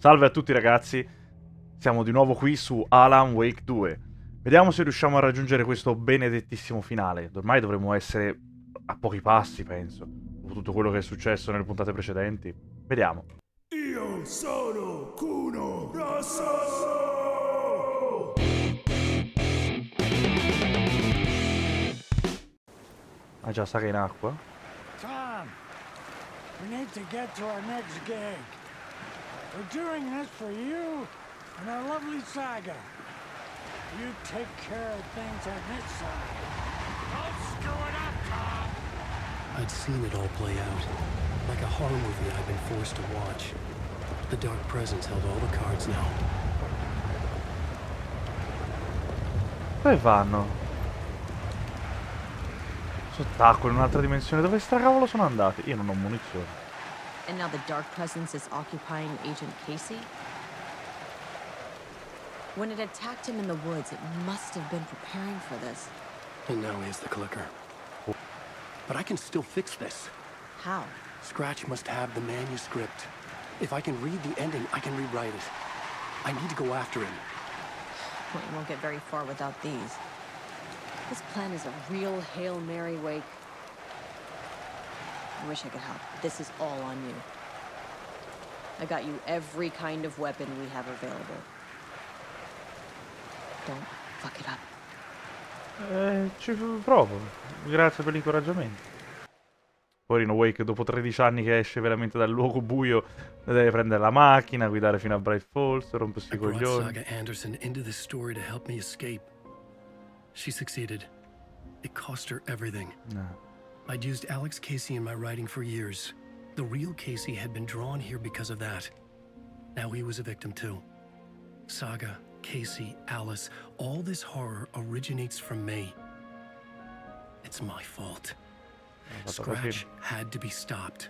Salve a tutti ragazzi, siamo di nuovo qui su Alan Wake 2. Vediamo se riusciamo a raggiungere questo benedettissimo finale. Ormai dovremmo essere a pochi passi, penso, dopo tutto quello che è successo nelle puntate precedenti. Vediamo. Io sono Kuno Rosso! Ah già, sa che è in acqua? Tom, we need to get to our next gig. We're doing this for you and our lovely saga. You take care of things on this side. Don't screw it up, Tom! I'd seen it all play out, like a horror movie I'd been forced to watch. The Dark Presence held all the cards now. Dove vanno? Sott'acqua, in un'altra dimensione. Dove sta cavolo sono andati? Io non ho munizioni. And now the Dark Presence is occupying Agent Casey? When it attacked him in the woods, it must have been preparing for this. And now he has the clicker. But I can still fix this. How? Scratch must have the manuscript. If I can read the ending, I can rewrite it. I need to go after him. Well, you won't get very far without these. This plan is a real Hail Mary, Wake. I wish I could help. This is all on you. I got you every kind of weapon we have available. Don't fuck it up. Ci provo. Grazie per l'incoraggiamento. Poverino Wake, dopo 13 anni che esce veramente dal luogo buio, deve prendere la macchina, guidare fino a Bright Falls, rompersi i I brought coglioni. Saga Anderson into this story to help me escape. She succeeded. It cost her everything. No. I'd used Alex Casey in my writing for years. The real Casey had been drawn here because of that. Now he was a victim too. Saga, Casey, Alice, all this horror originates from me. It's my fault. Scratch had to be stopped.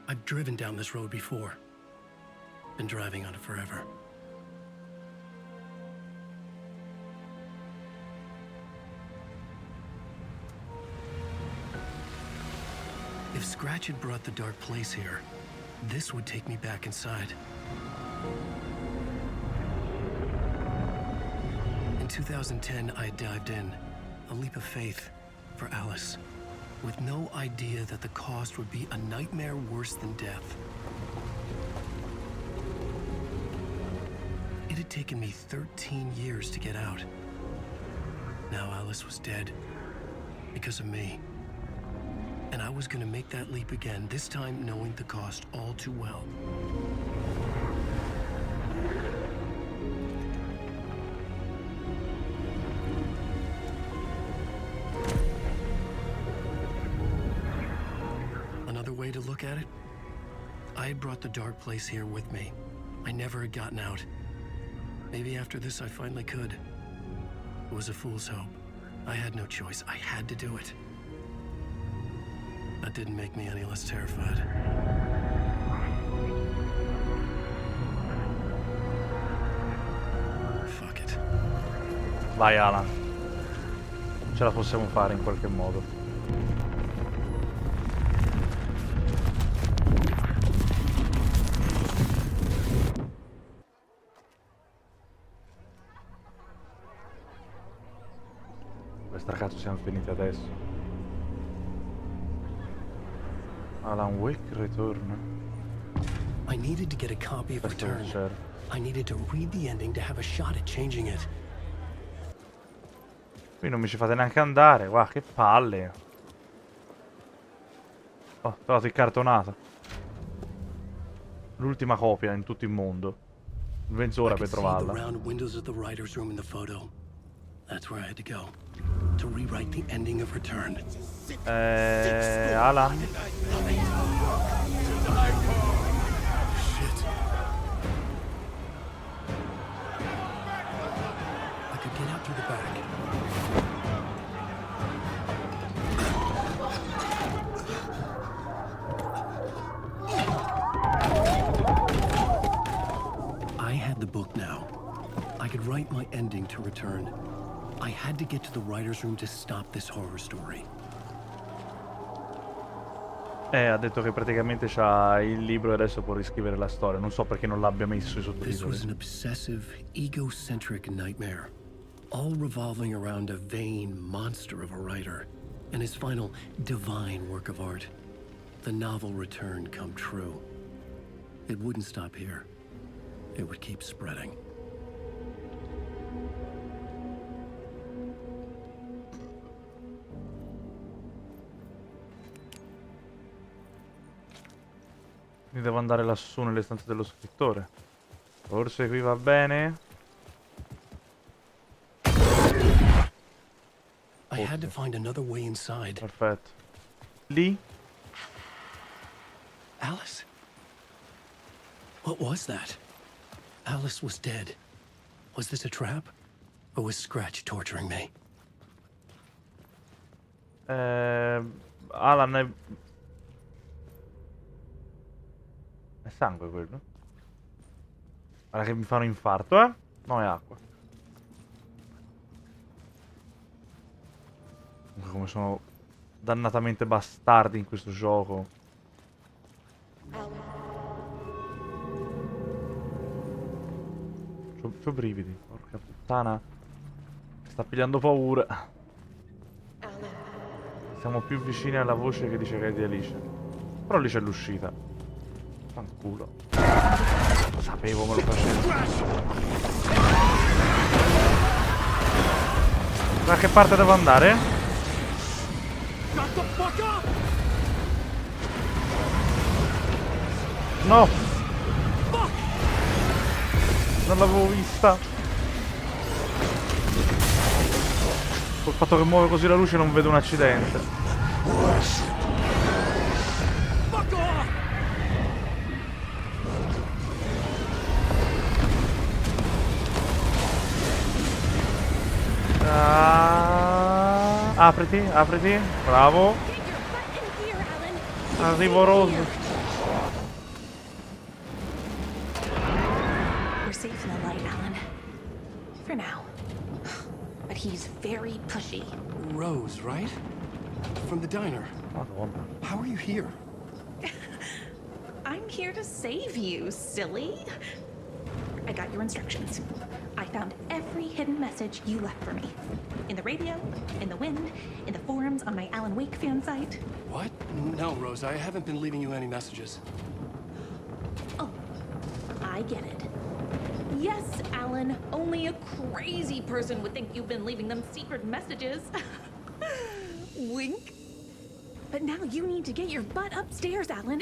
I've driven down this road before. Been driving on it forever. If Scratch had brought the Dark Place here, this would take me back inside. In 2010, I had dived in, a leap of faith for Alice, with no idea that the cost would be a nightmare worse than death. It had taken me 13 years to get out. Now Alice was dead, because of me. And I was gonna make that leap again, this time knowing the cost all too well. Another way to look at it, I had brought the Dark Place here with me. I never had gotten out. Maybe after this I finally could. It was a fool's hope. I had no choice. I had to do it. That didn't make me any less terrified. Fuck it. Vai Alan. Ce la possiamo fare in qualche modo. Dove cazzo siamo finiti adesso? Alan Wake ritorna. I needed to get a copy of Questo Return. c'era. I needed to read the ending to have a shot at changing it. Qui non mi ci fate neanche andare. Guarda che palle. Oh, trovate il cartonato. L'ultima copia in tutto il mondo. Mezz'ora I per could see the trovarla. round windows of the writer's room in the photo. That's where I had to go. To rewrite the ending of Return. Alan. Shit. I could get out through the back. I had the book now. I could write my ending to Return. I had to get to the writer's room to stop this horror story. Ha detto che praticamente c'ha il libro e adesso può riscrivere la storia. Non so perché non l'abbia messo i This was an sottotitoli. obsessive, egocentric nightmare, all revolving around a vain monster of a writer and his final divine work of art, the novel return come true. It wouldn't stop here. It would keep spreading. Quindi devo andare lassù nelle stanze dello scrittore. Forse qui va bene? I had to find another way inside. Perfetto. Lì? Alice? What was that? Alice was dead. Was this a trap? Or was Scratch torturing me? Alan è sangue quello? Guarda che mi fa un infarto, eh? No, è acqua. Comunque come sono dannatamente bastardi in questo gioco. C'ho brividi, porca puttana. Mi sta pigliando paura. Siamo più vicini alla voce che dice che è di Alice. Però lì c'è l'uscita. Fanculo. Lo sapevo, me lo facevo. Da che parte devo andare? No! Non l'avevo vista. Col fatto che muove così la luce non vedo un accidente. Apriti, apriti. Bravo. Arrivo Rose. We're safe in the light, Alan. For now. But he's very pushy. Rose, right? From the diner. Madonna. How are you here? I'm here to save you, silly. I got your instructions. I found every hidden message you left for me. In the radio, in the wind, in the forums on my Alan Wake fan site. What? No, Rose, I haven't been leaving you any messages. Oh, I get it. Yes, Alan, only a crazy person would think you've been leaving them secret messages. Wink. But now you need to get your butt upstairs, Alan.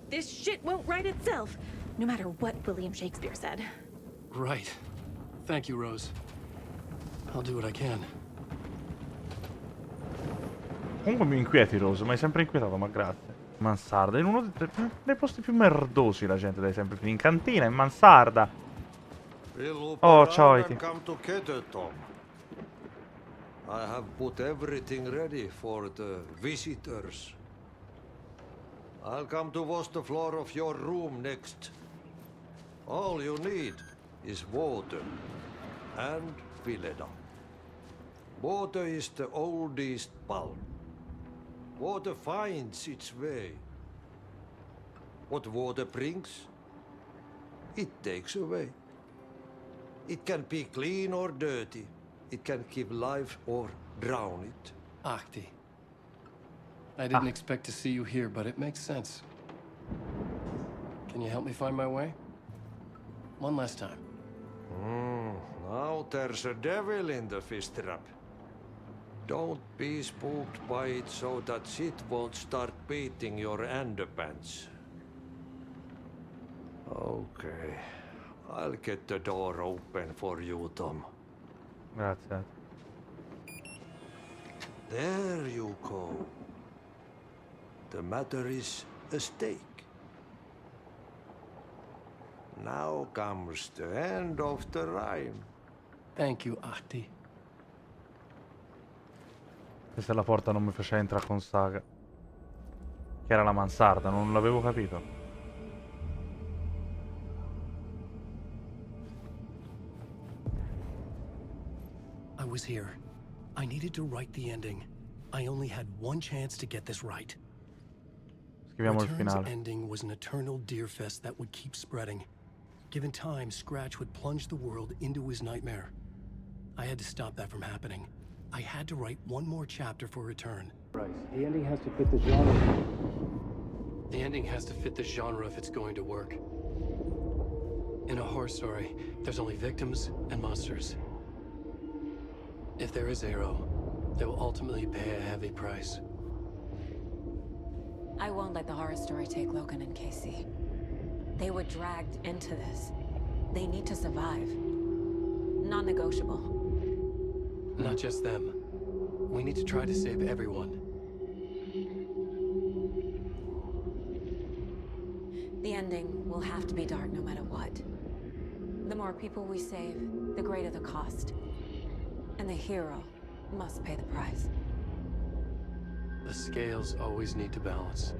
This shit won't right itself, no matter what William Shakespeare said. Right. Thank you, Rose. I'll do what I can. Comunque mi inquieti Rose, mi hai sempre inquietato, ma grazie. Mansarda, in uno dei posti più merdosi la gente deve sempre finire. In cantina, in mansarda. Oh, ciao Iti. Come together, Tom. I have put everything ready for the visitors. I'll come to wash the floor of your room next. All you need is water and fill it up. Water is the oldest bulb. Water finds its way. What water brings, it takes away. It can be clean or dirty. It can give life or drown it. Ahti. I didn't expect to see you here, but it makes sense. Can you help me find my way? One last time. Now there's a devil in the fish trap. Don't be spooked by it so that shit won't start beating your underpants. Okay. I'll get the door open for you, Tom. Grazie. There you go. The matter is a stake. Now comes the end of the rhyme. Thank you, Ahti. Questa è la porta non mi faceva entrare con Saga. Che era la mansarda, non l'avevo capito. I was here. I needed to write the ending. I only had one chance to get this right. Scriviamo il Return's finale. ending was an eternal deer fest that would keep spreading. Given time, Scratch would plunge the world into his nightmare. I had to stop that from happening. I had to write one more chapter for Return. The ending has to fit the genre. The ending has to fit the genre if it's going to work. In a horror story, there's only victims and monsters. If there is Arrow, they will ultimately pay a heavy price. I won't let the horror story take Logan and Casey. They were dragged into this. They need to survive. Non-negotiable. Not just them. We need to try to save everyone. The ending will have to be dark no matter what. The more people we save, the greater the cost. And the hero must pay the price. The scales always need to balance.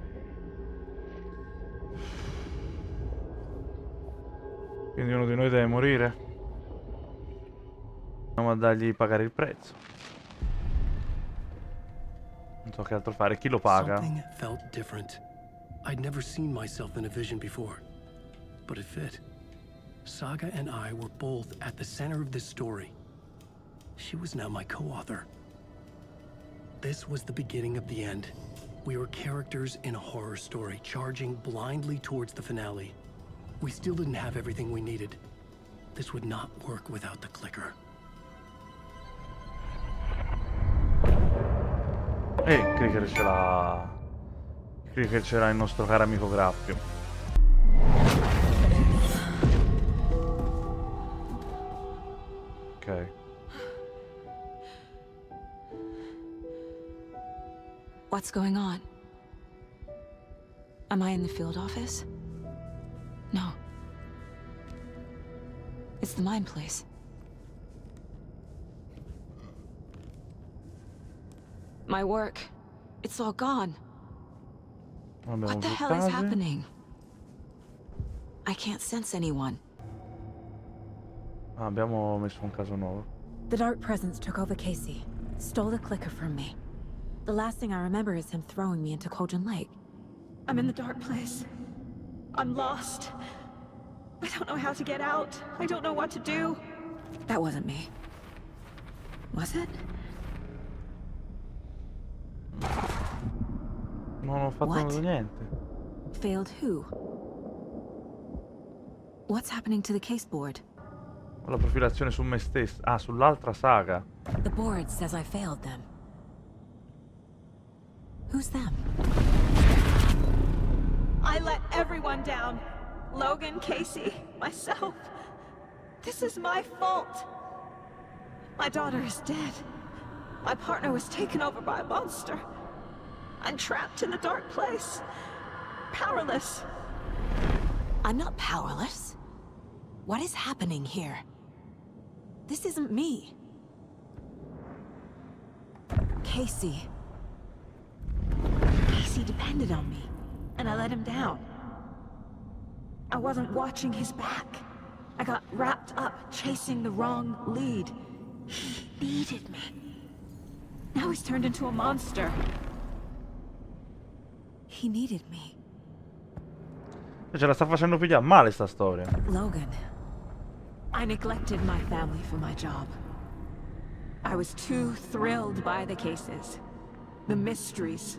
Quindi uno di noi deve morire. Andiamo a dargli pagare il prezzo. Non so che altro fare. Chi lo paga? Something felt different. I'd never seen myself in a vision before, but it fit. Saga and I were both at the center of this story. She was now my co-author. This was the beginning of the end. We were characters in a horror story, charging blindly towards the finale. We still didn't have everything we needed. This would not work without the clicker. Il clicker ce l'ha. Il clicker ce l'ha il nostro caro amico Grappio. Ok. What's going on? Am I in the field office? No. It's the mine place. My work. It's all gone. What the hell is happening? I can't sense anyone. Ah, abbiamo messo un caso nuovo. The dark presence took over Casey. Stole the clicker from me. The last thing I remember is him throwing me into Cauldron Lake. I'm in the dark place. I'm lost. I don't know how to get out. I don't know what to do. That wasn't me. Was it? Non ho fatto What? niente. Failed who? What's happening to the case board? Ho la profilazione su me stesso. Ah, sull'altra saga. The board says I failed them. Who's them? I let everyone down. Logan, Casey, myself. This is my fault. My daughter is dead. My partner was taken over by a monster. I'm trapped in the dark place. Powerless. I'm not powerless. What is happening here? This isn't me. Casey. Casey depended on me, and I let him down. I wasn't watching his back. I got wrapped up chasing the wrong lead. He needed me. Now he's turned into a monster. He needed me. Ce la sta facendo pigliare male sta storia. Logan. I neglected my family for my job. I was too thrilled by the cases, the mysteries.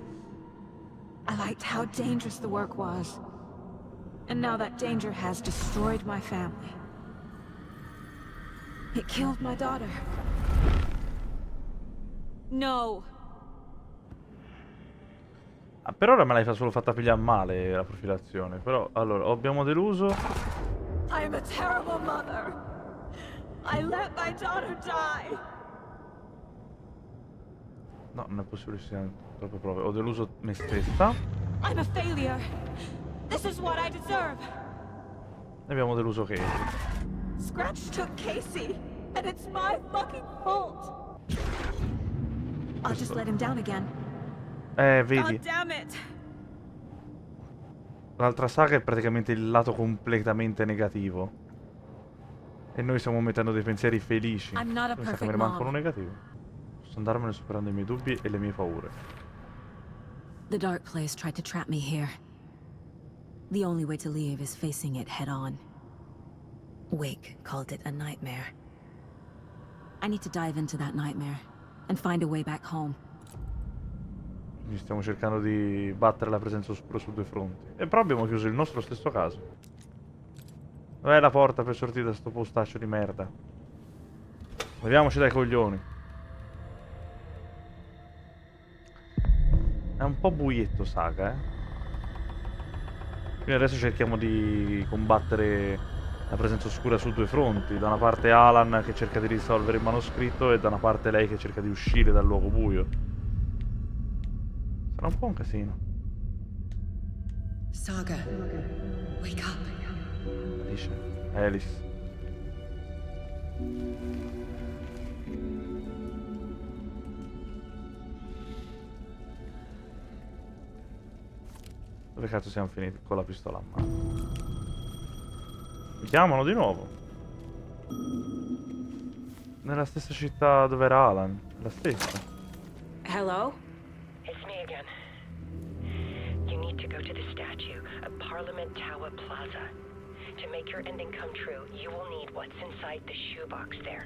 I liked how dangerous the work was. And now that danger has destroyed my family. It killed my daughter. No. Ah, per ora me l'hai solo fatta pigliare male la profilazione. Però, allora, abbiamo deluso. I'm a terrible mother. I let my daughter die. No, non è possibile che siano troppe prove. Ho deluso me stessa. I'm a failure. This is what I deserve. E abbiamo deluso Casey. Scratch took Casey, and it's my fucking fault. I'll just let him down again. Vedi. God damn it. L'altra saga è praticamente il lato completamente negativo. E noi stiamo mettendo dei pensieri felici. I'm not a Mi sa che perfect me ne manca mom. uno negativo. Posso andarmene superando i miei dubbi e le mie paure. The dark place tried to trap me here. The only way to leave is facing it head on. Wake called it a nightmare. I need to dive into that nightmare and find a way back home. Quindi stiamo cercando di battere la presenza oscura su due fronti. E però abbiamo chiuso il nostro stesso caso. Dov'è la porta per sortire da sto postaccio di merda? Leviamoci dai coglioni. È un po' buietto, Saga, eh. Quindi adesso cerchiamo di combattere la presenza oscura su due fronti. Da una parte Alan che cerca di risolvere il manoscritto e da una parte lei che cerca di uscire dal luogo buio. Sarà un po' un casino. Saga, wake up. Dice Alice. Dove cazzo siamo finiti con la pistola a mano? Mi chiamano di nuovo. Nella stessa città dove era Alan. La stessa. Hello? It's me again. You need to go to the statue of Parliament Tower Plaza. To make your ending come true, you will need what's inside the shoebox there.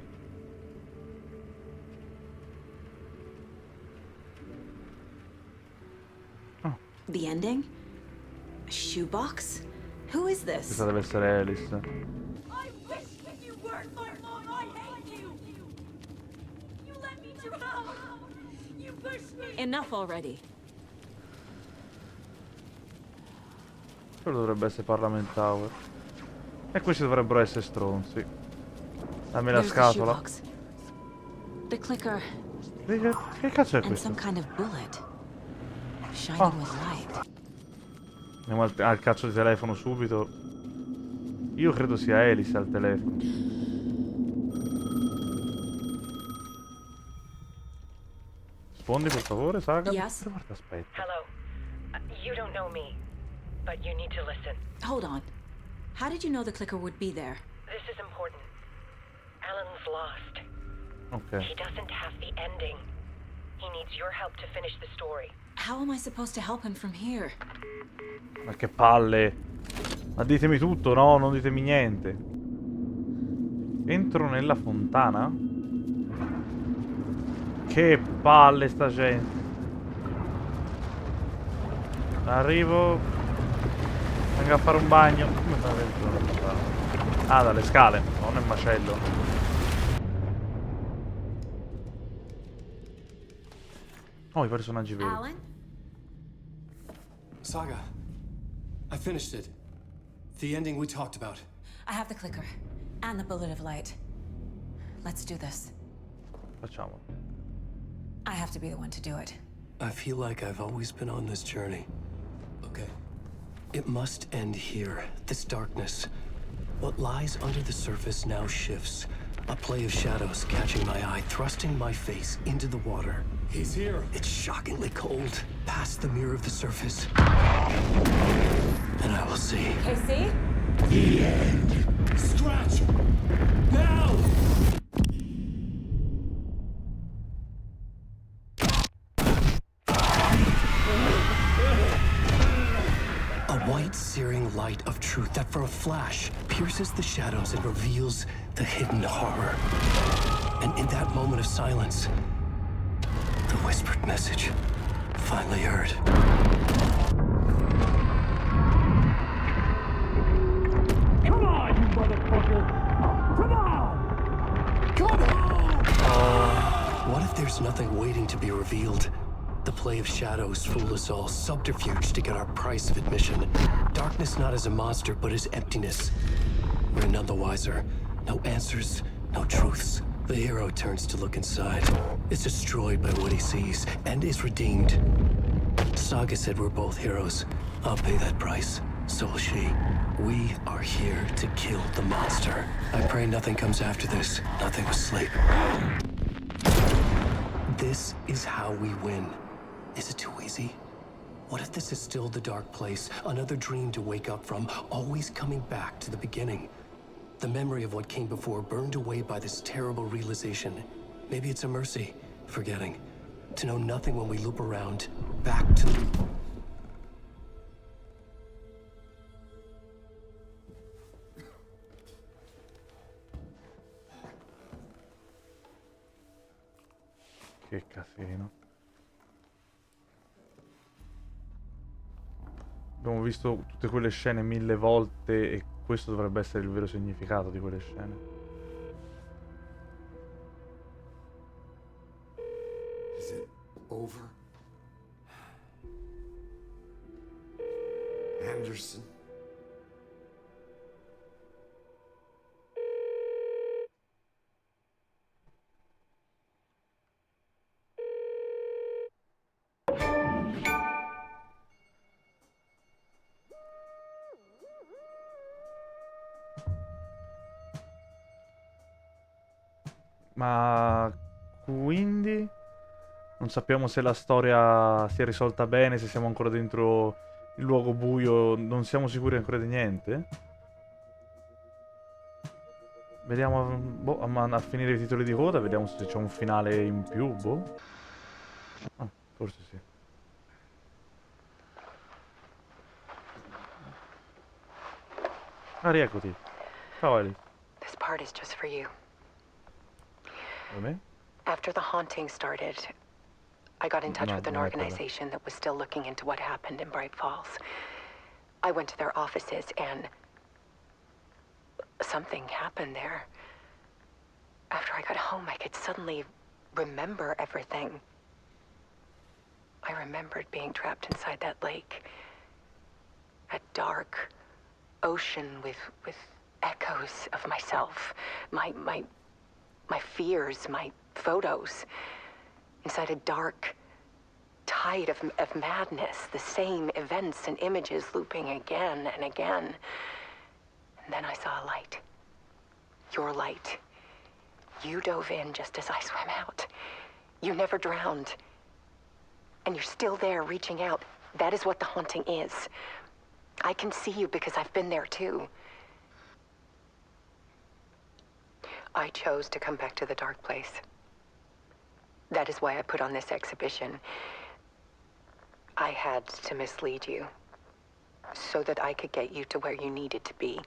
The ending? A shoebox? Who is this? Questa deve essere Alice. I wish that you weren't my mom. I hate you. You let me drown. You pushed me. Enough already. Quello dovrebbe essere Parliament Tower. E questi dovrebbero essere stronzi. Dammi la There's the scatola. shoebox. The clicker. Che cazzo è And questo? some kind of bullet. Shining with light. Andiamo al cazzo di telefono subito. Io credo sia Alice al telefono. Rispondi per favore, Saga? Yes? Guarda, aspetta. Hello. You don't know me, but you need to listen. Hold on. How did you know the clicker would be there? This is important. Alan's lost. Ok. He doesn't have the ending. He needs your help to finish the story. How am I supposed to help him from here? Ma che palle. Ma ditemi tutto, no? Non ditemi niente. Entro nella fontana? Che palle sta gente. Arrivo. Vengo a fare un bagno. Come fa dentro la fontana? Ah, dalle scale, non nel macello. Oh, i personaggi veri. Alan? Saga, I finished it. The ending we talked about. I have the clicker. And the bullet of light. Let's do this. Facciamolo. I have to be the one to do it. I feel like I've always been on this journey. Okay. It must end here, this darkness. What lies under the surface now shifts. A play of shadows catching my eye, thrusting my face into the water. He's here. It's shockingly cold, past the mirror of the surface. And I will see. KC? The end. Scratch. Now. A white, searing light of truth that for a flash pierces the shadows and reveals the hidden horror. And in that moment of silence, the whispered message finally heard. Come on, you motherfucker! Come on! Come on! What if there's nothing waiting to be revealed? The play of shadows fool us all, subterfuge to get our price of admission. Darkness not as a monster, but as emptiness. We're none the wiser. No answers, no truths. The hero turns to look inside. Is destroyed by what he sees, and is redeemed. Saga said we're both heroes. I'll pay that price. So will she. We are here to kill the monster. I pray nothing comes after this. Nothing but sleep. This is how we win. Is it too easy? What if this is still the dark place? Another dream to wake up from, always coming back to the beginning. The memory of what came before burned away by this terrible realization. Maybe it's a mercy, forgetting. To know nothing when we loop around, back to... Che casino. Abbiamo visto tutte quelle scene 1000 volte e questo dovrebbe essere il vero significato di quelle scene. Is it over? Anderson? Ma quindi non sappiamo se la storia si è risolta bene, se siamo ancora dentro il luogo buio, non siamo sicuri ancora di niente. Vediamo, boh, a finire i titoli di coda, vediamo se c'è un finale in più, boh. Ah, forse sì. Ah, rieccoti. Ciao Alice. This part is just for you. Vabbè. After the haunting started, I got in touch with an organization that was still looking into what happened in Bright Falls. I went to their offices and something happened there. After I got home, I could suddenly remember everything. I remembered being trapped inside that lake. A dark ocean with echoes of myself. My fears, my photos. Inside a dark tide of madness. The same events and images looping again and again. And then I saw a light. Your light. You dove in just as I swam out. You never drowned. And you're still there reaching out. That is what the haunting is. I can see you because I've been there too. I chose to come back to the dark place. That is why I put on this exhibition. I had to mislead you so that I could get you to where you needed to be.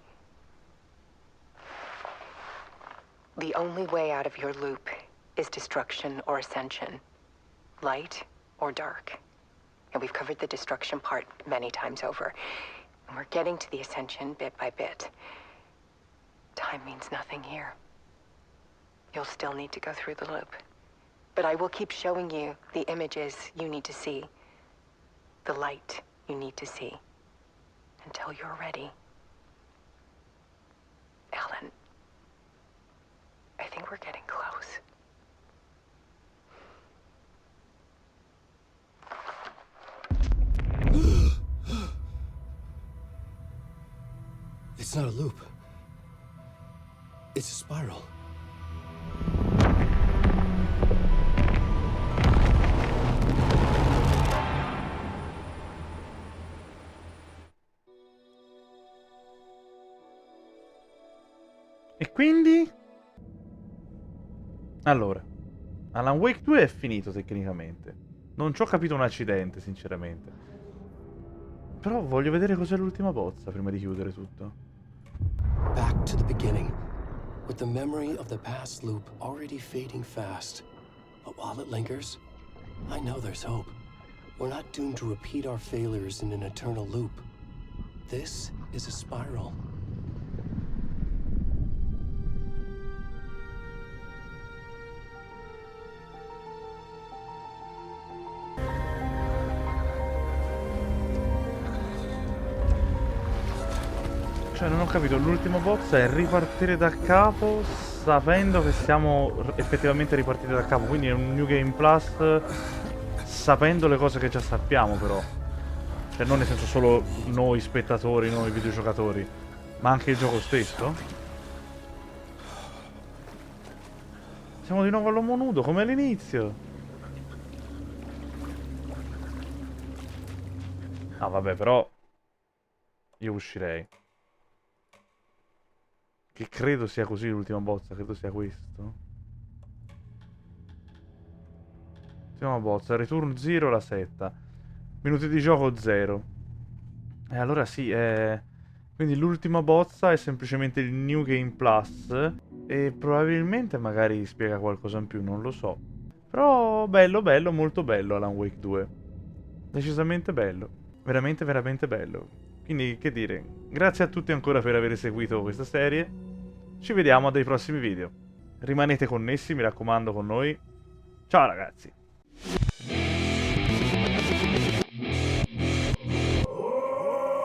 The only way out of your loop is destruction or ascension, light or dark. And we've covered the destruction part many times over. And we're getting to the ascension bit by bit. Time means nothing here. You'll still need to go through the loop. But I will keep showing you the images you need to see, the light you need to see, until you're ready. Ellen, I think we're getting close. It's not a loop. It's a spiral. E quindi? Allora, Alan Wake 2 è finito tecnicamente. Non ci ho capito un accidente, sinceramente. Però voglio vedere cos'è l'ultima bozza prima di chiudere tutto. Back to the beginning, with the memory of the past loop already fading fast. But while it lingers, I know there's hope. We're not doomed to repeat our failures in an eternal loop. This is a spiral. Cioè, non ho capito, l'ultima bozza è ripartire da capo sapendo che siamo effettivamente ripartiti da capo, quindi è un New Game Plus sapendo le cose che già sappiamo però. Cioè, non nel senso solo noi spettatori, noi videogiocatori, ma anche il gioco stesso. Siamo di nuovo all'uomo nudo, come all'inizio. No, vabbè, però io uscirei. Che credo sia così l'ultima bozza, credo sia questo. Ultima bozza, return 0 la setta. Minuti di gioco 0. E allora sì, quindi l'ultima bozza è semplicemente il New Game Plus. E probabilmente magari spiega qualcosa in più, non lo so. Però bello, bello, molto bello Alan Wake 2. Decisamente bello. Veramente, veramente bello. Quindi, che dire, grazie a tutti ancora per aver seguito questa serie. Ci vediamo a dei prossimi video. Rimanete connessi, mi raccomando, con noi. Ciao ragazzi!